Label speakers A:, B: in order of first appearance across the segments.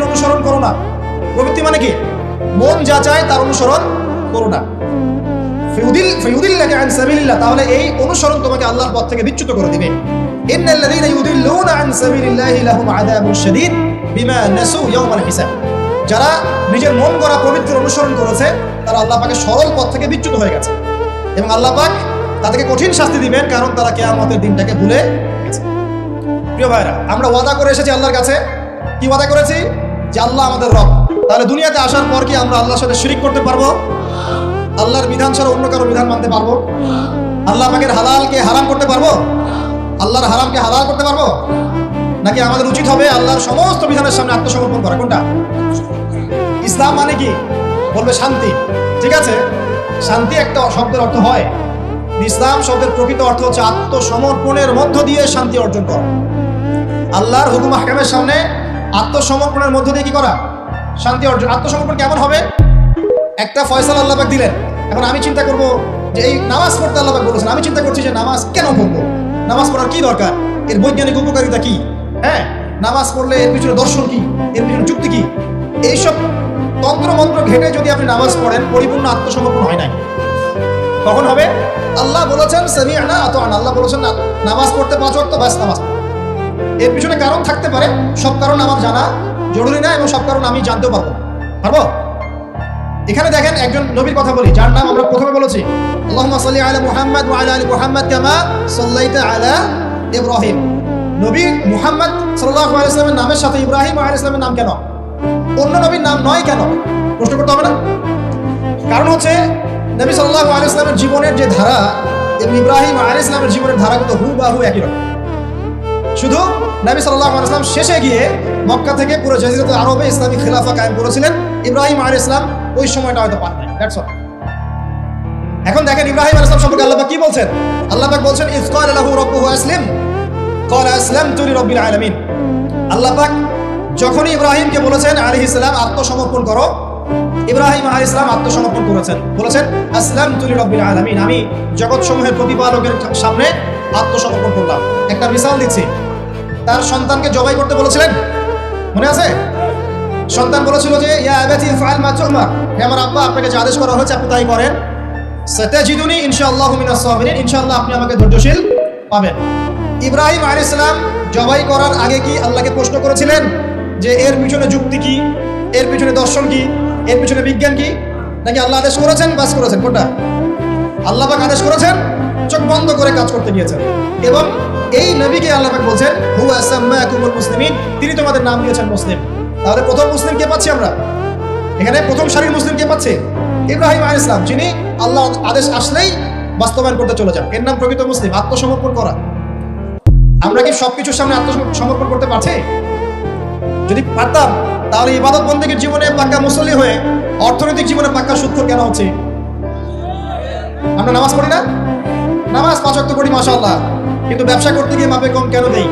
A: প্রবৃত্তির অনুসরণ করো না। প্রবৃত্তি মানে কি? মন যা চায় তার অনুসরণ করো না। ফায়ুদিল্লাকা আন সাবিলিল্লাহ, তাহলে এই অনুসরণ তোমাকে আল্লাহর পথ থেকে বিচ্যুত করে দিবে। ইন্নাল্লাযীনা ইউদিল্লুনা আন সাবিলিল্লাহি লাহুম আযাবুন শাদীদ বিমা নাসু ইয়াওমাল হিসাব। যারা নিজের মন গড়া প্রবৃত্তির অনুসরণ করেছে তারা আল্লাহ পাকের সরল পথ থেকে বিচ্যুত হয়ে গেছে এবং আল্লাহ পাক তাদেরকে কঠিন শাস্তি দিবেন, কারণ তারা কিয়ামতের দিনটাকে ভুলে গেছে। প্রিয় ভাইরা, আমরা ওয়াদা করে এসেছি আল্লাহর কাছে। কি ওয়াদা করেছি? যে আল্লাহ আমাদের রব। তাহলে দুনিয়াতে আসার পর কি আমরা আল্লাহর সাথে শিরিক করতে পারবো? আল্লাহর বিধান ছাড়া অন্য কারো বিধান মানতে পারবো? আল্লাহ পাকের হালালকে হারাম করতে পারবো? আল্লাহর হারামকে হালাল করতে পারবো? নাকি আমাদের উচিত হবে আল্লাহর সমস্ত বিধানের সামনে আত্মসমর্পণ করা? কোনটা? ইসলাম মানে কি? বলবে শান্তি। ঠিক আছে, শান্তি একটা শব্দের অর্থ হয়। ইসলাম শব্দের প্রকৃত অর্থ হচ্ছে আত্মসমর্পণের মধ্য দিয়ে শান্তি অর্জন করা। আল্লাহর হুকুম আহকামের সামনে আত্মসমর্পণের মধ্য দিয়ে কি করা? শান্তি অর্জন। আত্মসমর্পণ কেমন হবে? একটা ফয়সালা আল্লাহ পাক দিলেন, এখন আমি চিন্তা করব যে এই নামাজ পড়তে আল্লাহ পাক বলেছেন, আমি চিন্তা করছি যে নামাজ কেন পড়বো, নামাজ পড়ার কি দরকার, এর বৈজ্ঞানিক উপকারিতা কি, হ্যাঁ নামাজ পড়লে এর পিছনে দর্শন কি, এর পিছনে যুক্তি কি, এইসব তন্ত্র মন্ত্র ঘেটে যদি আপনি নামাজ পড়েন, পরিপূর্ণ আত্মসমর্পণ হয় নাই। কখন হবে? আল্লাহ বলেছেন সামি'না আতা'না, আল্লাহ বলেছেন নামাজ পড়তে 5 ওয়াক্ত, বাস নামাজ। এর পিছনে কারণ থাকতে পারে, সব কারণ আমার জানা জরুরি না এবং সব কারণ আমি জানতেও পারবো। এখানে দেখেন একজন নবীর কথা বলি, যার নাম আমরা প্রথমে বলেছি, আল্লাহুম্মা সাল্লি আলা মুহাম্মাদ ওয়া আলা আলি মুহাম্মাদ কামা সাল্লাইতা আলা ইব্রাহিম। নবী মুহাম্মদ সাল্লাল্লাহু আলাইহি ওয়াসাল্লামের নামের সাথে ইব্রাহিম আলাইহিস সালামের নাম কেন, অন্য নবীর নাম নয় কেন? প্রশ্ন করতে হবে না? কারণ হচ্ছে নবী সাল্লাল্লাহু আলাইহি ওয়াসাল্লামের জীবনের যে ধারা এবং ইব্রাহিম আলাইহিস সালামের জীবনের ধারা কিন্তু হুবহু একই রকম। শুধু নবী সাল্লাল্লাহু আলাইহি ওয়াসাল্লাম শেষে গিয়ে মক্কা থেকে পুরো জাজিরাতুল আরবে ইসলামী খিলাফা কায়েম করেছিলেন। ইব্রাহিম আলাইহিস সালাম ওই সময়টা হয়তো পান নাই। That's all. এখন দেখেন ইব্রাহিম আলাইহিস সালাম সম্পর্কে আল্লাহ পাক কি বলছেন? আল্লাহ পাক বলছেন ইয ক্বালা লাহু রাব্বুহু আসলিম ক্বালা আসলামতু লিরাব্বিল আলামিন। আল্লাহ পাক যখনই ইব্রাহিমকে বলেছেন আলাইহিস সালাম আত্মসমর্পণ করো, ইব্রাহিম আলাইহিস সালাম আত্মসমর্পণ করেছেন, বলেছেন আসলামতু লিরাব্বিল আলামিন, আমি জগৎ সমূহের প্রতিপালকের সামনে আত্মসমর্পণ করলাম। একটা মিসাল দিচ্ছি, তার সন্তানকে জবাই করতে বলেছিলেন, মনে আছে? সন্তান বলেছিল যে ইয়া আবাতি ফাআল মা তু'মার, হে আমার আব্বা আপনাকে যে আদেশ করা হয়েছে আপনি তাই করেন। সাতাজিদুনি ইনশাআল্লাহু মিনাস সাবিরিন, ইনশাআল্লাহ আপনি আমাকে ধৈর্যশীল পাবেন। ইব্রাহিম আলাইহিস সালাম জবাই করার আগে কি আল্লাহকে প্রশ্ন করেছিলেন যে এর পিছনে যুক্তি কি, এর পিছনে দর্শন কি, এর পিছনে বিজ্ঞান কি? নাকি আল্লাহ আদেশ করেছেন বাস করেছেন? কোনটা? আল্লাহ পাক আদেশ করেছেন, চোখ বন্ধ করে কাজ করতে গিয়েছেন। এবং এই নবীকে আল্লাহ পাক বলছেন হুয়া সাম্মাকুমুল মুসলিমিন, তিনি তোমাদের নাম দিয়েছেন মুসলিম। তাহলে প্রথম মুসলিম কে পাচ্ছি আমরা এখানে? প্রথম সারির মুসলিম কে পাচ্ছে? ইব্রাহিম আলাইহিস সালাম, যিনি আল্লাহ আদেশ আসলেই বাস্তবায়ন করতে চলে যান। এর নাম প্রকৃত মুসলিম, আত্মসমর্পণ করা। আমরা কি সবকিছুর সামনে আত্মসমর্পণ করতে পারছি? যদি পারতাম তাহলে ইবাদত বন্দেগীর জীবনে পাক্কা মুসল্লি হয়ে অর্থনৈতিক জীবনে পাক্কা সুদখোর কেন হচ্ছে? আমরা নামাজ পড়ি না? নামাজ 5 ওয়াক্ত পড়ি মাশাআল্লাহ, কিন্তু ব্যবসা করতে গিয়ে মাপে কম কেন দেই?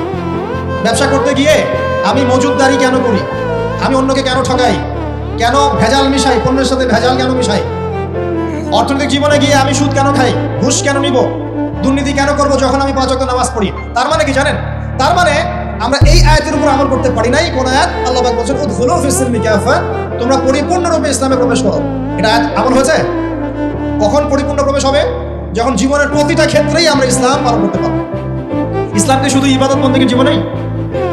A: ব্যবসা করতে গিয়ে আমি মজুদদারি কেন করি? আমি অন্যকে কেন ঠকাই? কেন ভেজাল মিশাই? পণ্যের সাথে ভেজাল কেন মিশাই? অর্থনৈতিক জীবনে গিয়ে আমি সুদ কেন খাই? ঘুষ কেন নিব? দুর্নীতি কেন করব যখন আমি 5 ওয়াক্ত নামাজ পড়ি? তার মানে কি জানেন? তার মানে আমরা এই আয়াতের উপর আমল করতে পারি নাই। কোন আয়াত? আল্লাহ পাক বলেছেন উদখুলু ফিস সিলমি কাফা, তোমরা পরিপূর্ণরূপে ইসলামে প্রবেশ করো। এটা আয়াত আমল হয়েছে? কখন পরিপূর্ণ প্রবেশ হবে? যখন জীবনের প্রতিটা ক্ষেত্রেই আমরা ইসলাম পালন করতে পারবো। ইসলাম কি শুধু ইবাদত বন্দেগীর জীবনেই?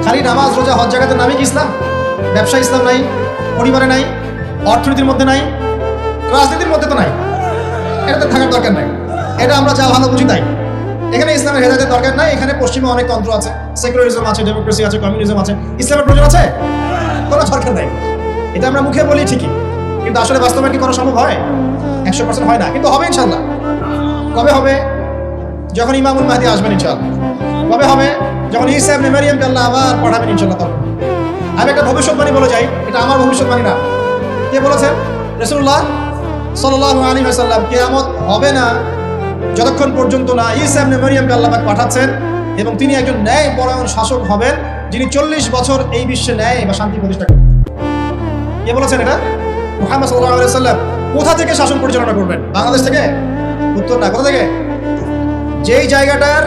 A: খালি নামাজ রোজা হজ জাকাতের নামই কি ইসলাম? ব্যবসা ইসলাম নাই, পরিবারে নাই, অর্থনীতির মধ্যে নাই, রাজনীতির মধ্যে তো নাই। এটাতে থাকার দরকার নাই। এটা আমরা যা ভালো বুঝি তাই। এখানে ইসলামের হেদায়েতের দরকার নাই। এখানে পশ্চিমে অনেক তন্ত্র আছে, সেকুলারিজম আছে, ডেমোক্রেসি আছে, কমিউনিজম আছে। ইসলামের প্রয়োজন আছে? কোনো দরকার নাই। এটা আমরা মুখে বলি ঠিকই, কিন্তু আসলে বাস্তবায়ন কি করা সম্ভব হয়? 100% হয় না, কিন্তু হবে ইনশাআল্লাহ। কবে হবে? যখন ইমামুল মাহদী আসবেন ইনশাআল্লাহ। কবে হবে? যখন ঈসা ইবনে মারইয়ামকে আল্লাহ আবার পড়াবেন ইনশাআল্লাহ। তখন আমি একটা ভবিষ্যৎবাণী বলে যাই, এটা আমার ভবিষ্যৎবাণী না। কে বলেছেন? রাসূলুল্লাহ সাল্লাল্লাহু আলাইহি ওয়াসাল্লাম। কিয়ামত হবে না যতক্ষণ পর্যন্ত না ঈসা ইবনে মারইয়ামকে আল্লাহ পাক পাঠাচ্ছেন এবং তিনি একজন ন্যায়পরায়ণ শাসক হবেন, যিনি 40 বছর এই বিশ্বে ন্যায় বা শান্তি প্রতিষ্ঠা করবেন। কে বলেছেন এটা? মুহাম্মদ সাল্লাল্লাহু আলাইহি ওয়াসাল্লাম। কোথা থেকে শাসন পরিচালনা করবেন? বাংলাদেশ থেকে? উত্তর না, কোথা থেকে? যেই জায়গাটার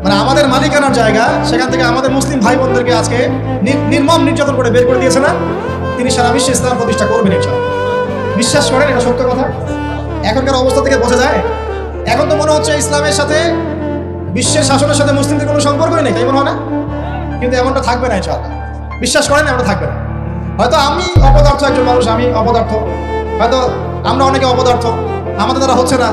A: মানে আমাদের মালিকানার জায়গা, সেখান থেকে আমাদের মুসলিম ভাই বোনদেরকে আজকে নির্মম নির্যাতন করে বের করে দিয়েছে না, তিনি সারা বিশ্বে ইসলাম প্রতিষ্ঠা করবেন ইনশাআল্লাহ। বিশ্বাস করেন এটা সত্য কথা? এখনকার অবস্থা থেকে বোঝা যায়। এখন তো মনে হচ্ছে ইসলামের সাথে বিশ্বের শাসনের সাথে মুসলিমদের কোনো সম্পর্কই নেই, তাই মনে হয় না? কিন্তু এমনটা থাকবে না ইনশাআল্লাহ, বিশ্বাস করেন এমনটা থাকবে না। হয়তো আমি অপদার্থ একজন মানুষ, আমি অপদার্থ, হয়তো আমরা অনেকে অপদার্থ, আমাদের দ্বারা হচ্ছে না,